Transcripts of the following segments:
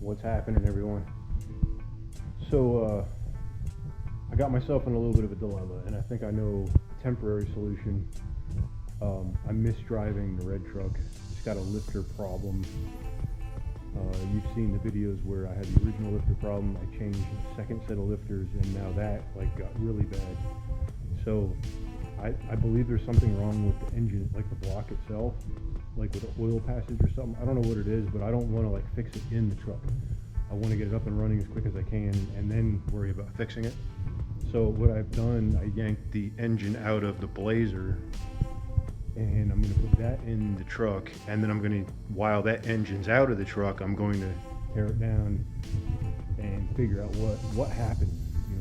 What's happening, everyone? So I got myself in a little bit of a dilemma, and I think I know a temporary solution. I'm misdriving the red truck. It's got a lifter problem. You've seen the videos where I had the original lifter problem. I changed the second set of lifters, and now that got really bad. So I believe there's something wrong with the engine, like the block itself, like with the oil passage or something. I don't know what it is, but I don't want to fix it in the truck. I want to get it up and running as quick as I can and then worry about fixing it. So what I've done, I yanked the engine out of the Blazer, and I'm going to put that in the truck, and then I'm going to, while that engine's out of the truck, I'm going to tear it down and figure out what happened.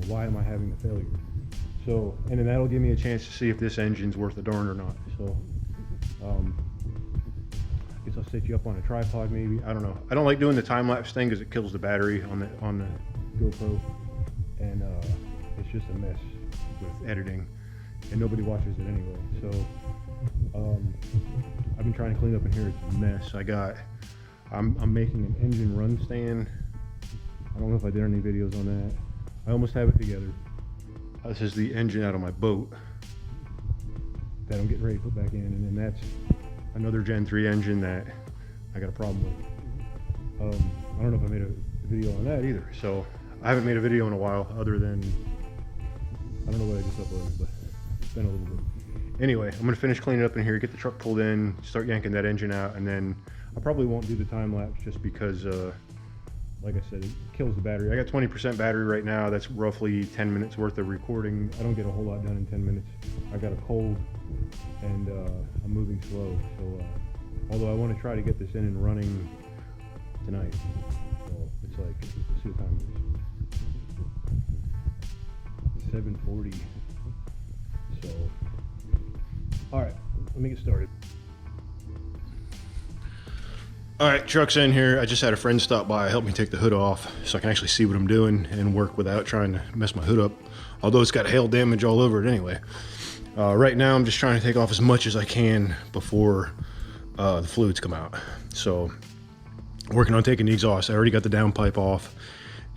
Why am I having the failure? So, and then that'll give me a chance to see if this engine's worth a darn or not. So, I guess I'll set you up on a tripod maybe. I don't know. I don't like doing the time-lapse thing because it kills the battery on the GoPro, and it's just a mess with editing, and nobody watches it anyway. So, I've been trying to clean up in here. It's a mess. I'm making an engine run stand. I don't know if I did any videos on that. I almost have it together. This is the engine out of my boat that I'm getting ready to put back in, and then that's another Gen 3 engine that I got a problem with. I don't know if I made a video on that either. So I haven't made a video in a while, other than, I don't know what I just uploaded, but it's been a little bit. Anyway, I'm gonna finish cleaning up in here, get the truck pulled in, start yanking that engine out, and then I probably won't do the time lapse just because, like I said, it kills the battery. I got 20% battery right now. That's roughly 10 minutes worth of recording. I don't get a whole lot done in 10 minutes. I got a cold, and I'm moving slow. So, although I want to try to get this in and running tonight. So it's like, let's see what time it is. 7:40. So, all right, let me get started. All right, truck's in here. I just had a friend stop by, help me take the hood off so I can actually see what I'm doing and work without trying to mess my hood up. Although it's got hail damage all over it anyway. Right now I'm just trying to take off as much as I can before the fluids come out. So working on taking the exhaust. I already got the downpipe off,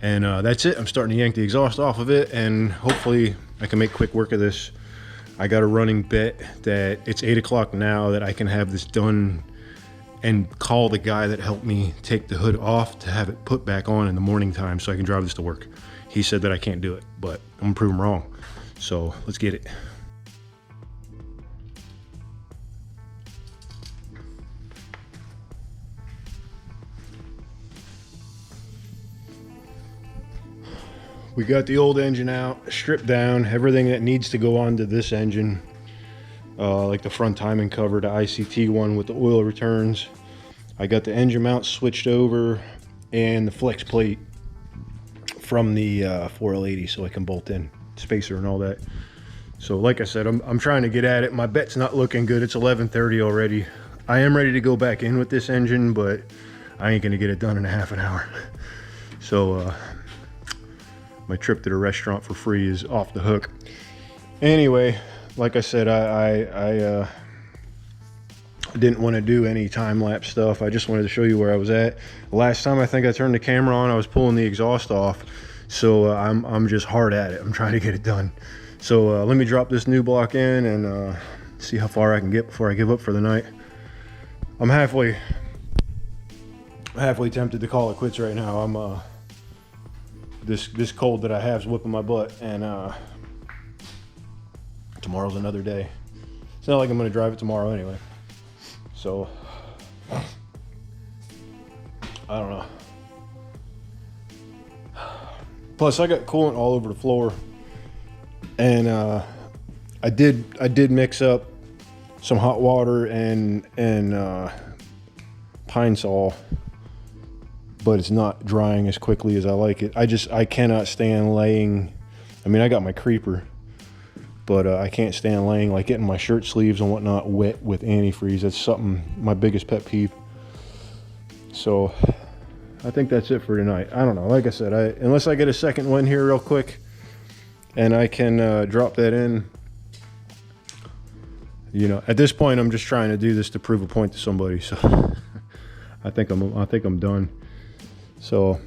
and that's it. I'm starting to yank the exhaust off of it, and hopefully I can make quick work of this. I got a running bet that it's 8 o'clock now, that I can have this done and call the guy that helped me take the hood off to have it put back on in the morning time so I can drive this to work. He said that I can't do it, but I'm gonna prove him wrong. So let's get it. We got the old engine out, stripped down, everything that needs to go onto this engine, like the front timing cover, the ICT one with the oil returns. I got the engine mount switched over and the flex plate from the 4L80 so I can bolt in spacer and all that. So like I said, I'm trying to get at it. My bet's not looking good. It's 11:30 already. I am ready to go back in with this engine, but I ain't gonna get it done in a half an hour. So my trip to the restaurant for free is off the hook. Anyway, like I said, I didn't want to do any time-lapse stuff. I just wanted to show you where I was at. Last time I think I turned the camera on, I was pulling the exhaust off. So I'm just hard at it. I'm trying to get it done. So let me drop this new block in and see how far I can get before I give up for the night. I'm halfway tempted to call it quits right now. I'm this cold that I have is whipping my butt, and tomorrow's another day. It's not like I'm gonna drive it tomorrow anyway. So I don't know. Plus I got coolant all over the floor, and I did mix up some hot water and Pine Sol, but it's not drying as quickly as I like it. I cannot stand laying. I mean, I got my creeper, but I can't stand laying, like getting my shirt sleeves and whatnot wet with antifreeze. That's something, my biggest pet peeve. So I think that's it for tonight. I don't know. Like I said, unless I get a second one here real quick and I can drop that in, you know, at this point, I'm just trying to do this to prove a point to somebody. So I think I'm done. So,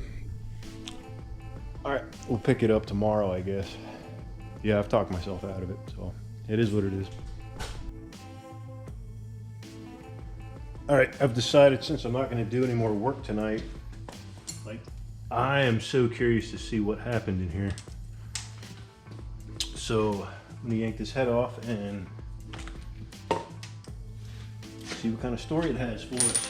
all right, we'll pick it up tomorrow, I guess. Yeah, I've talked myself out of it, so it is what it is. All right, I've decided since I'm not going to do any more work tonight, like, I am so curious to see what happened in here. So I'm gonna yank this head off and see what kind of story it has for us.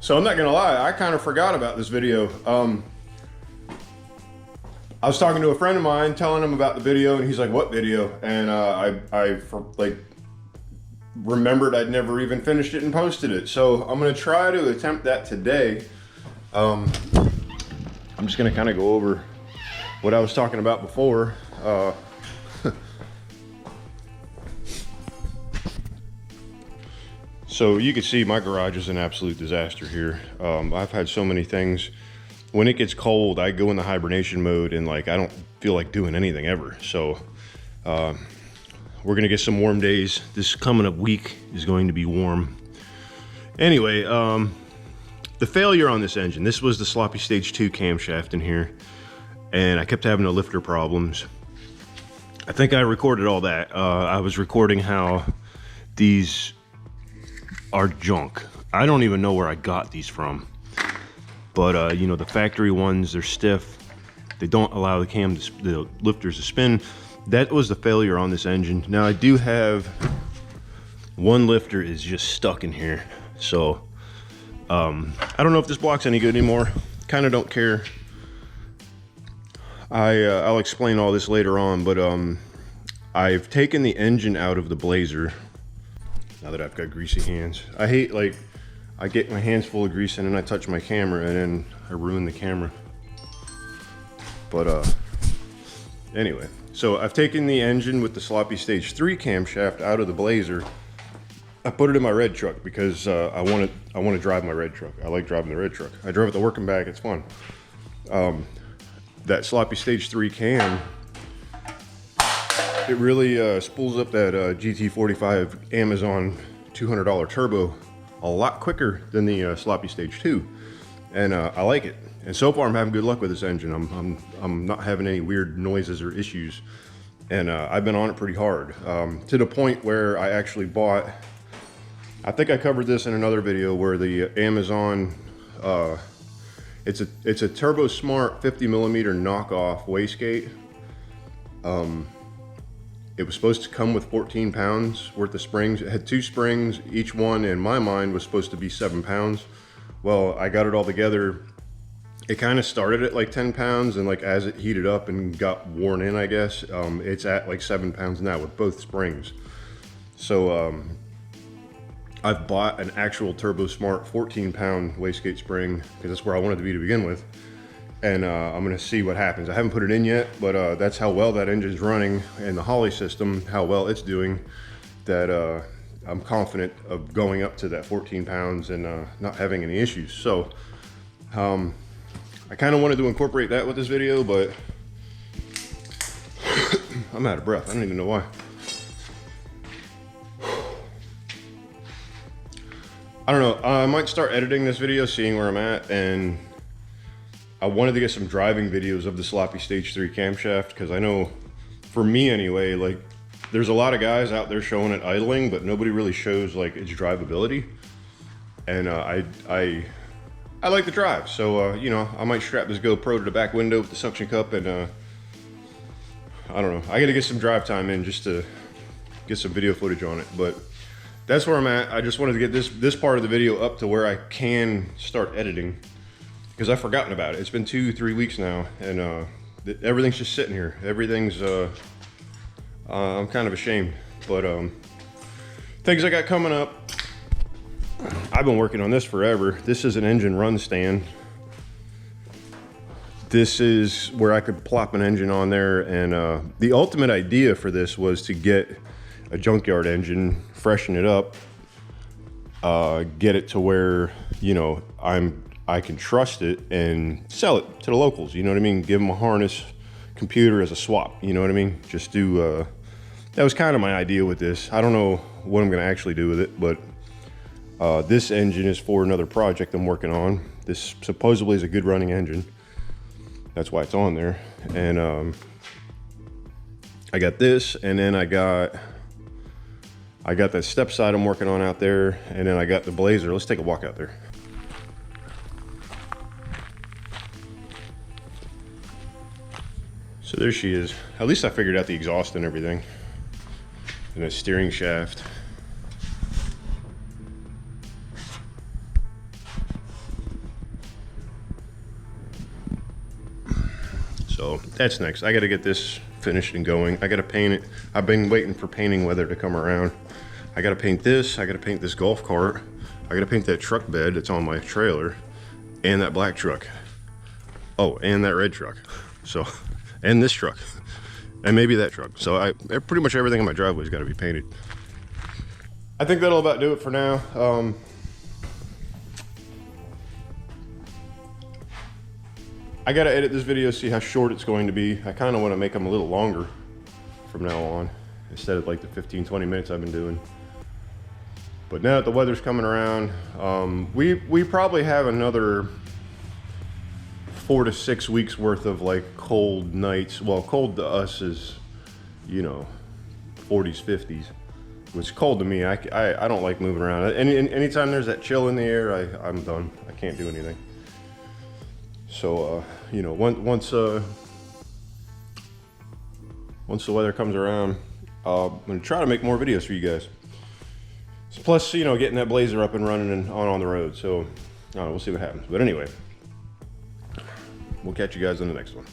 So I'm not gonna lie, I kind of forgot about this video. I was talking to a friend of mine, telling him about the video, and he's like, "What video?" And I remembered I'd never even finished it and posted it. So I'm gonna try to attempt that today. I'm just gonna kind of go over what I was talking about before. So you can see my garage is an absolute disaster here. I've had so many things. When it gets cold, I go into hibernation mode and like I don't feel like doing anything ever. So we're gonna get some warm days. This coming up week is going to be warm. Anyway, the failure on this engine, this was the sloppy stage 2 camshaft in here, and I kept having the lifter problems. I think I recorded all that. I was recording how these are junk. I don't even know where I got these from, but you know, the factory ones, they're stiff. They don't allow the lifters to spin. That was the failure on this engine. Now I do have one lifter is just stuck in here, so I don't know if this block's any good anymore. Kind of don't care. I'll explain all this later on, but I've taken the engine out of the Blazer. Now that I've got greasy hands, I hate, like, I get my hands full of grease and then I touch my camera and then I ruin the camera. But anyway, so I've taken the engine with the sloppy stage 3 camshaft out of the Blazer. I put it in my red truck because I want to drive my red truck. I like driving the red truck. I drove it to work and back. It's fun. That sloppy stage 3 cam, it really spools up that GT45 Amazon $200 turbo a lot quicker than the sloppy stage 2, and I like it. And so far I'm having good luck with this engine. I'm not having any weird noises or issues, and I've been on it pretty hard, to the point where I actually bought, I think I covered this in another video, where the Amazon, it's a Turbo Smart 50mm knockoff wastegate. It was supposed to come with 14 pounds worth of springs. It had 2 springs. Each one in my mind was supposed to be 7 pounds. Well, I got it all together. It kind of started at like 10 pounds, and like as it heated up and got worn in, I guess, it's at like 7 pounds now with both springs. So I've bought an actual Turbo Smart 14 pound wastegate spring because that's where I wanted to be to begin with. And I'm gonna see what happens. I haven't put it in yet, but that's how well that engine's running, and the Holley system, how well it's doing, that I'm confident of going up to that 14 pounds and not having any issues. So I kind of wanted to incorporate that with this video, but I'm out of breath. I don't even know why. I don't know. I might start editing this video, seeing where I'm at, and I wanted to get some driving videos of the Sloppy Stage 3 camshaft, because I know, for me anyway, like there's a lot of guys out there showing it idling, but nobody really shows like its drivability. And I like the drive, so you know, I might strap this GoPro to the back window with the suction cup, and I don't know. I got to get some drive time in just to get some video footage on it, but that's where I'm at. I just wanted to get this part of the video up to where I can start editing, because I've forgotten about it. It's been 2-3 weeks now, and everything's just sitting here. Everything's, I'm kind of ashamed, but things I got coming up. I've been working on this forever. This is an engine run stand. This is where I could plop an engine on there, and the ultimate idea for this was to get a junkyard engine, freshen it up, get it to where, you know, I can trust it and sell it to the locals, you know what I mean? Give them a harness, computer as a swap, you know what I mean? Just do, that was kind of my idea with this. I don't know what I'm gonna actually do with it, but this engine is for another project I'm working on. This supposedly is a good running engine. That's why it's on there. And I got this, and then I got that step side I'm working on out there, and then I got the Blazer. Let's take a walk out there. So there she is. At least I figured out the exhaust and everything. And the steering shaft. So that's next. I gotta get this finished and going. I gotta paint it. I've been waiting for painting weather to come around. I gotta paint this. I gotta paint this golf cart. I gotta paint that truck bed that's on my trailer, and that black truck. Oh, and that red truck. So, and this truck, and maybe that truck. So pretty much everything in my driveway's got to be painted. I think that'll about do it for now. I gotta edit this video, see how short it's going to be. I kind of want to make them a little longer from now on, instead of like the 15-20 minutes I've been doing. But now that the weather's coming around, we probably have another 4 to 6 weeks worth of like cold nights. Well, cold to us is, you know, 40s, 50s. Which cold to me. I don't like moving around. Anytime there's that chill in the air, I'm done. I can't do anything. So, you know, once the weather comes around, I'm gonna try to make more videos for you guys. So plus, you know, getting that Blazer up and running and on the road. So, I don't know, we'll see what happens. But anyway, we'll catch you guys on the next one.